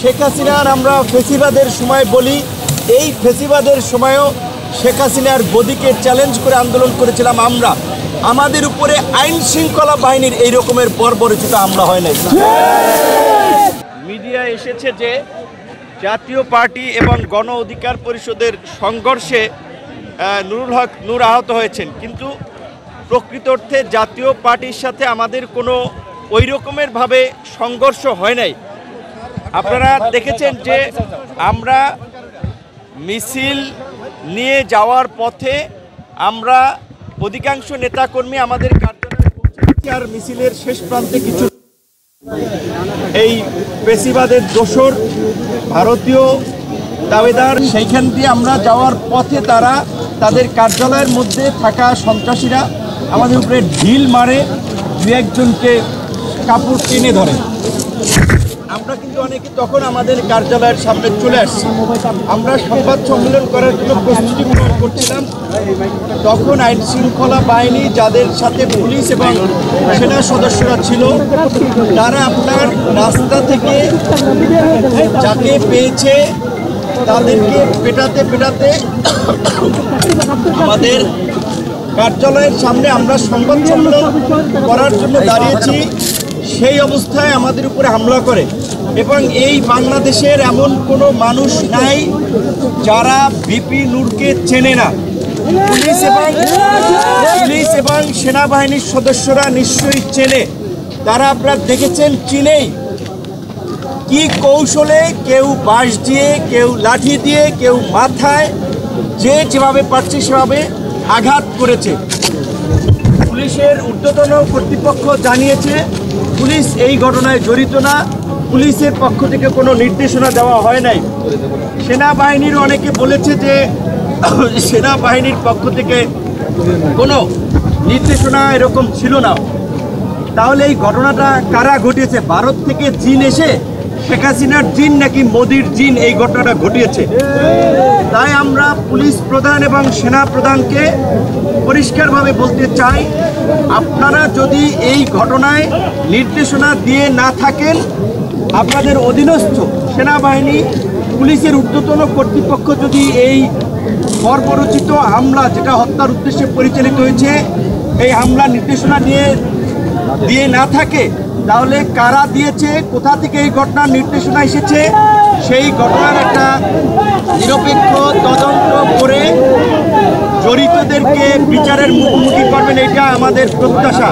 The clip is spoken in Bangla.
শেখ হাসিনার আমরা ফেসিবাদের সময় বলি, এই ফেসিবাদের সময়ও শেখ হাসিনার গদিকে চ্যালেঞ্জ করে আন্দোলন করেছিলাম আমরা। আমাদের উপরে আইন শৃঙ্খলা বাহিনীর এই রকমের বর্বরচিত হামলা হয় নাই। মিডিয়া এসেছে যে জাতীয় পার্টি এবং গণ অধিকার পরিষদের সংঘর্ষে নুরুল হক নূর আহত হয়েছেন, কিন্তু প্রকৃত অর্থে জাতীয় পার্টির সাথে আমাদের কোনো ওই রকমেরভাবে সংঘর্ষ হয় নাই। আপনারা দেখেছেন যে আমরা মিছিল নিয়ে যাওয়ার পথে আমরা অধিকাংশ নেতাকর্মী আমাদের কার্যালয়ে পৌঁছেছি, আর মিছিলের শেষ প্রান্তে কিছু এই পেশিবাদের দোসর ভারতীয় দাবেদার সেইখান দিয়ে আমরা যাওয়ার পথে তারা তাদের কার্যালয়ের মধ্যে থাকা সন্ত্রাসীরা আমাদের উপরে ঢিল মারে, দু একজনকে কাপড় টেনে ধরে। আমরা কিন্তু অনেকে তখন আমাদের কার্যালয়ের সামনে চলে আসছি, আমরা সংবাদ সম্মেলন করার জন্য প্রস্তুতি গ্রহণ করছিলাম। তখন আইন শৃঙ্খলা বাহিনী, যাদের সাথে পুলিশ এবং সেনা সদস্যরা ছিল, তারা আপনার রাস্তা থেকে যাকে পেয়েছে তাদেরকে পেটাতে পেটাতে আমাদের কার্যালয়ের সামনে আমরা সংবাদ সম্মেলন করার জন্য দাঁড়িয়েছি, সেই অবস্থায় আমাদের উপরে হামলা করে। এবং এই বাংলাদেশের এমন কোনো মানুষ নাই যারা ভিপি নূরকে চেনে না। পুলিশ এবং সেনাবাহিনীর সদস্যরা নিশ্চয়ই চেনে। তারা আপনারা দেখেছেন চিনেই কি কৌশলে, কেউ বাঁশ দিয়ে, কেউ লাঠি দিয়ে, কেউ মাথায়, যে যেভাবে পারছে সেভাবে আঘাত করেছে। পুলিশের ঊর্ধ্বতন কর্তৃপক্ষ জানিয়েছে পুলিশ এই ঘটনায় জড়িত না, পুলিশের পক্ষ থেকে কোনো নির্দেশনা দেওয়া হয় নাই। সেনাবাহিনীর অনেকে বলেছে যে সেনাবাহিনীর পক্ষ থেকে কোনো নির্দেশনা এরকম ছিল না। তাহলে এই ঘটনাটা কারা ঘটিয়েছে? ভারত থেকে জিন এসে শেখ হাসিনার জিন নাকি মোদির জিন এই ঘটনাটা ঘটিয়েছে? তাই আমরা পুলিশ প্রধান এবং সেনা প্রধানকে পরিষ্কারভাবে বলতে চাই, আপনারা যদি এই ঘটনায় নির্দেশনা দিয়ে না থাকেন, আপনাদের অধীনস্থ সেনাবাহিনী, পুলিশের ঊর্ধ্বতন কর্তৃপক্ষ যদি এই বর্বরচিত হামলা, যেটা হত্যার উদ্দেশ্যে পরিচালিত হয়েছে, এই হামলা নির্দেশনা দিয়ে না থাকে, তাহলে কারা দিয়েছে, কোথা থেকে এই ঘটনার নির্দেশনা এসেছে, সেই ঘটনার একটা নিরপেক্ষ তদন্ত করে জড়িতদেরকে বিচারের মুখোমুখি করবেন, এটা আমাদের প্রত্যাশা।